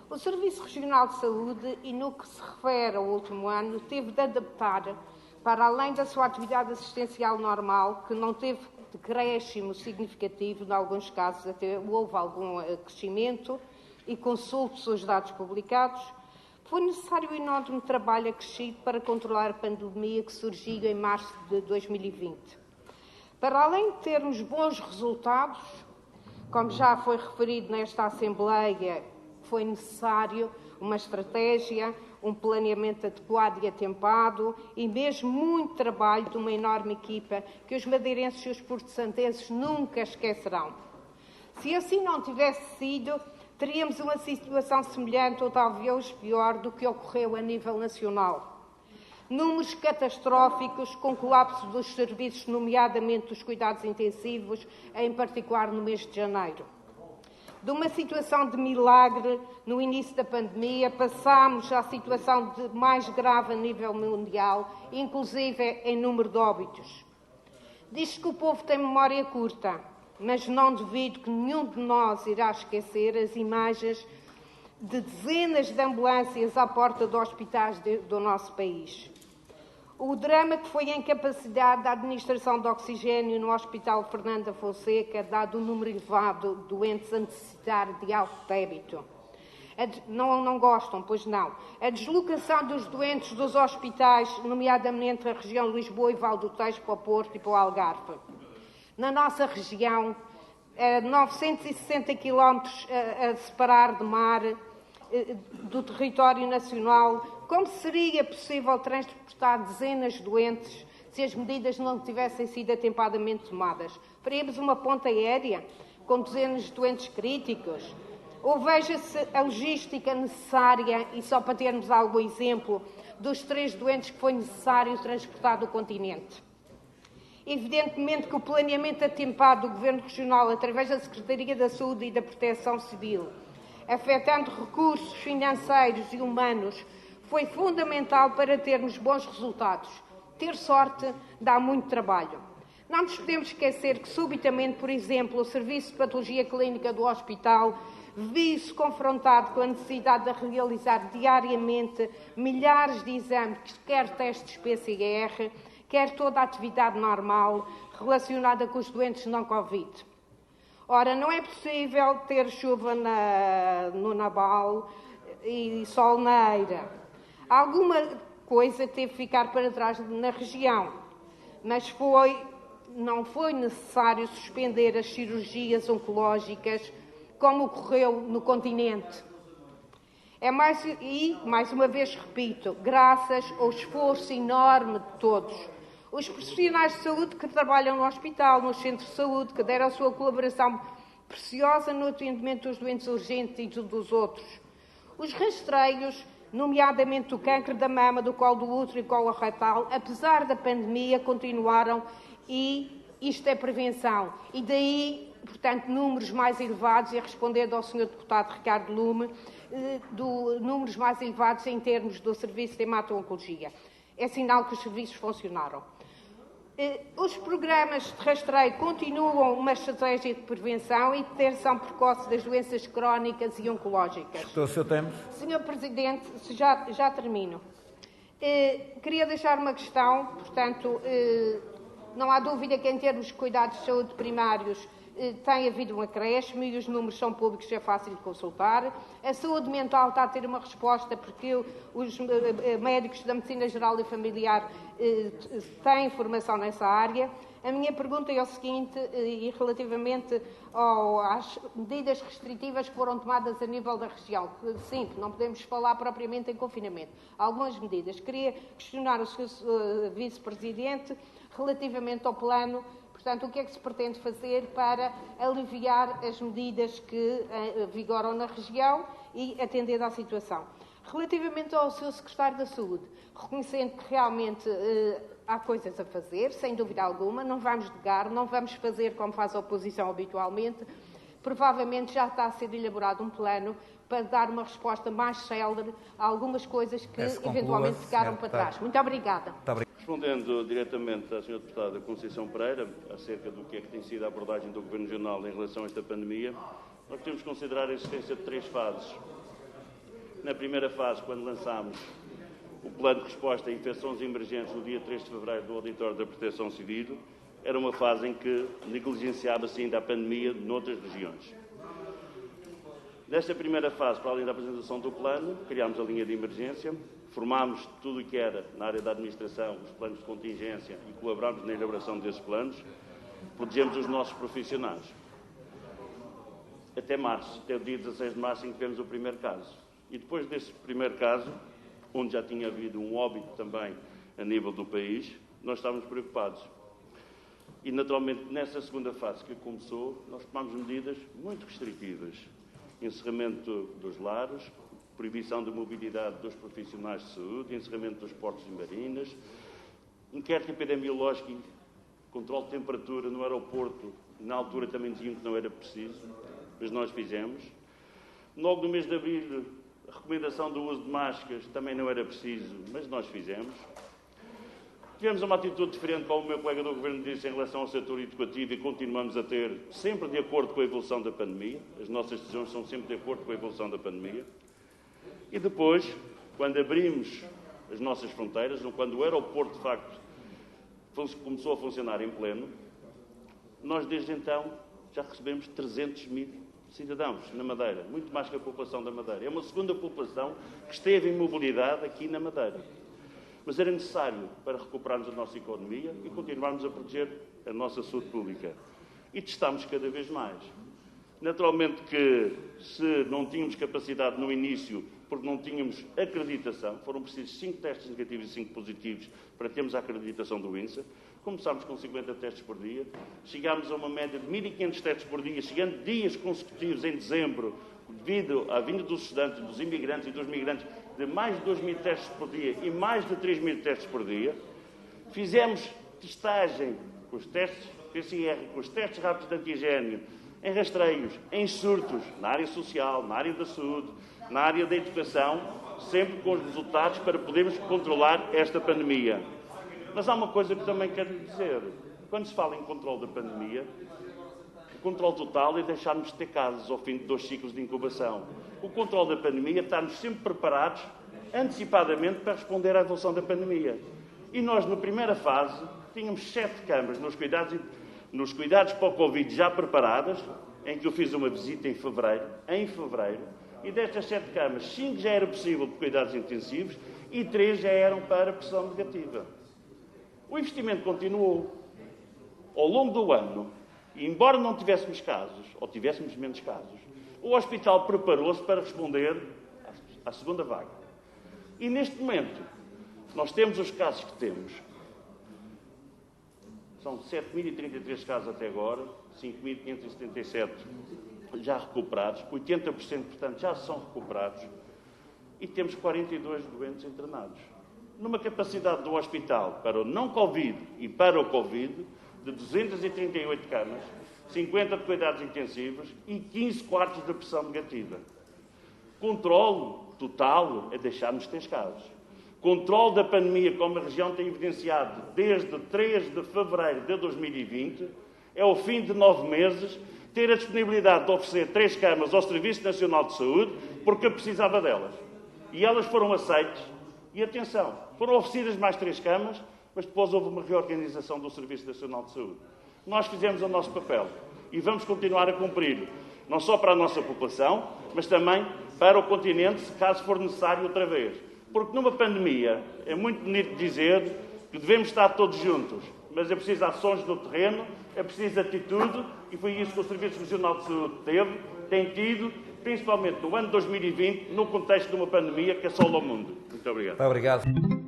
O Serviço Regional de Saúde, e no que se refere ao último ano, teve de adaptar, para além da sua atividade assistencial normal, que não teve decréscimo significativo, em alguns casos até houve algum crescimento, e consulte os dados publicados, foi necessário um enorme trabalho acrescido para controlar a pandemia que surgiu em março de 2020. Para além de termos bons resultados, como já foi referido nesta Assembleia, foi necessário uma estratégia, um planeamento adequado e atempado e mesmo muito trabalho de uma enorme equipa que os madeirenses e os porto-santenses nunca esquecerão. Se assim não tivesse sido, teríamos uma situação semelhante ou talvez pior do que ocorreu a nível nacional. Números catastróficos com colapso dos serviços, nomeadamente dos cuidados intensivos, em particular no mês de janeiro. De uma situação de milagre no início da pandemia, passámos à situação mais grave a nível mundial, inclusive em número de óbitos. Diz-se que o povo tem memória curta, mas não duvido que nenhum de nós irá esquecer as imagens de dezenas de ambulâncias à porta de hospitais do nosso país. O drama que foi a incapacidade da administração de oxigênio no Hospital Fernando Fonseca, dado o número elevado de doentes a necessitar de alto débito. Não gostam, pois não. A deslocação dos doentes dos hospitais, nomeadamente a região de Lisboa e Val do Tejo, para o Porto e para o Algarve. Na nossa região, 960 quilómetros a separar de mar do território nacional, como seria possível transportar dezenas de doentes se as medidas não tivessem sido atempadamente tomadas? Faríamos uma ponte aérea com dezenas de doentes críticos? Ou veja-se a logística necessária, e só para termos algum exemplo, dos 3 doentes que foi necessário transportar do continente? Evidentemente que o planeamento atempado do Governo Regional, através da Secretaria da Saúde e da Proteção Civil, afetando recursos financeiros e humanos, foi fundamental para termos bons resultados. Ter sorte dá muito trabalho. Não nos podemos esquecer que, subitamente, por exemplo, o Serviço de Patologia Clínica do Hospital viu-se confrontado com a necessidade de realizar diariamente milhares de exames, quer testes PCR, quer toda a atividade normal relacionada com os doentes não Covid. Ora, não é possível ter chuva no Nabal e sol na Eira. Alguma coisa teve que ficar para trás na região, mas não foi necessário suspender as cirurgias oncológicas como ocorreu no continente. Mais uma vez repito, graças ao esforço enorme de todos. Os profissionais de saúde que trabalham no hospital, nos centros de saúde, que deram a sua colaboração preciosa no atendimento dos doentes urgentes e dos outros. Os rastreios, nomeadamente do cancro da mama, do colo do útero e colo retal, apesar da pandemia, continuaram e isto é prevenção. E daí, portanto, números mais elevados, e respondendo ao Sr. Deputado Ricardo Lume, números mais elevados em termos do serviço de hemato-oncologia. É sinal que os serviços funcionaram. Os programas de rastreio continuam uma estratégia de prevenção e detecção precoce das doenças crónicas e oncológicas. Estou o seu tempo. Sr. Presidente, já termino. Queria deixar uma questão, portanto, não há dúvida que em termos de cuidados de saúde primários tem havido um acréscimo e os números são públicos, é fácil de consultar. A saúde mental está a ter uma resposta porque os médicos da medicina geral e familiar têm formação nessa área. A minha pergunta é o seguinte, e relativamente às medidas restritivas que foram tomadas a nível da região. Sim, não podemos falar propriamente em confinamento. Algumas medidas. Queria questionar o Sr. Vice-Presidente relativamente ao plano. Portanto, o que é que se pretende fazer para aliviar as medidas que vigoram na região e atender à situação? Relativamente ao Sr. Secretário da Saúde, reconhecendo que realmente há coisas a fazer, sem dúvida alguma, não vamos negar, não vamos fazer como faz a oposição habitualmente, provavelmente já está a ser elaborado um plano para dar uma resposta mais célere a algumas coisas que eventualmente ficaram para trás. Muito obrigada. Respondendo diretamente à Sra. Deputada Conceição Pereira, acerca do que é que tem sido a abordagem do Governo Regional em relação a esta pandemia, nós temos que considerar a existência de 3 fases. Na primeira fase, quando lançámos o plano de resposta a infecções emergentes no dia 3 de fevereiro do auditório da Proteção Civil, era uma fase em que negligenciava-se ainda a pandemia noutras regiões. Nesta primeira fase, para além da apresentação do plano, criámos a linha de emergência, formámos tudo o que era na área da administração, os planos de contingência e colaborámos na elaboração desses planos, protegemos os nossos profissionais. Até março, até o dia 16 de março, em que tivemos o primeiro caso. E depois desse primeiro caso, onde já tinha havido um óbito também a nível do país, nós estávamos preocupados. E, naturalmente, nessa segunda fase que começou, nós tomámos medidas muito restritivas. Encerramento dos lares, proibição de mobilidade dos profissionais de saúde, encerramento dos portos e marinas, inquérito epidemiológico, controle de temperatura no aeroporto. Na altura também diziam que não era preciso, mas nós fizemos. Logo no mês de abril, a recomendação do uso de máscaras também não era preciso, mas nós fizemos. Tivemos uma atitude diferente, como o meu colega do Governo disse, em relação ao setor educativo e continuamos a ter, sempre de acordo com a evolução da pandemia. As nossas decisões são sempre de acordo com a evolução da pandemia. E depois, quando abrimos as nossas fronteiras, quando o aeroporto, de facto, começou a funcionar em pleno, nós, desde então, já recebemos 300 mil cidadãos na Madeira, muito mais que a população da Madeira. É uma segunda população que esteve em mobilidade aqui na Madeira. Mas era necessário para recuperarmos a nossa economia e continuarmos a proteger a nossa saúde pública. E testámos cada vez mais. Naturalmente que, se não tínhamos capacidade no início, porque não tínhamos acreditação, foram precisos 5 testes negativos e 5 positivos para termos a acreditação do INSA. Começámos com 50 testes por dia, chegámos a uma média de 1.500 testes por dia, chegando dias consecutivos em dezembro, devido à vinda dos estudantes, dos imigrantes e dos migrantes, de mais de 2.000 testes por dia e mais de 3.000 testes por dia. Fizemos testagem com os testes PCR, com os testes rápidos de antigénio, em rastreios, em surtos, na área social, na área da saúde, na área da educação, sempre com os resultados para podermos controlar esta pandemia. Mas há uma coisa que também quero lhe dizer. Quando se fala em controle da pandemia, o controle total é deixarmos de ter casos ao fim de 2 ciclos de incubação. O controle da pandemia é estarmos sempre preparados, antecipadamente, para responder à evolução da pandemia. E nós, na primeira fase, tínhamos 7 camas nos cuidados para o Covid já preparadas, em que eu fiz uma visita em fevereiro, e destas 7 camas, 5 já era possível de cuidados intensivos e 3 já eram para pressão negativa. O investimento continuou. Ao longo do ano, e embora não tivéssemos casos, ou tivéssemos menos casos, o hospital preparou-se para responder à segunda vaga. E neste momento, nós temos os casos que temos. São 7.033 casos até agora, 5.577 já recuperados, 80%, portanto, já são recuperados, e temos 42 doentes internados. Numa capacidade do hospital para o não-Covid e para o Covid de 238 camas, 50 de cuidados intensivos e 15 quartos de pressão negativa. Controle total é deixarmos de ter casos. Controle da pandemia, como a região tem evidenciado desde 3 de fevereiro de 2020, é ao fim de 9 meses ter a disponibilidade de oferecer 3 camas ao Serviço Nacional de Saúde, porque eu precisava delas. E elas foram aceitas. E atenção, foram oferecidas mais 3 camas, mas depois houve uma reorganização do Serviço Nacional de Saúde. Nós fizemos o nosso papel e vamos continuar a cumprir, não só para a nossa população, mas também para o continente, se caso for necessário outra vez. Porque numa pandemia é muito bonito dizer que devemos estar todos juntos, mas é preciso ações no terreno, é preciso atitude, e foi isso que o Serviço Regional de Saúde tem tido, principalmente no ano 2020, no contexto de uma pandemia que assola o mundo. Muito obrigado. Muito obrigado.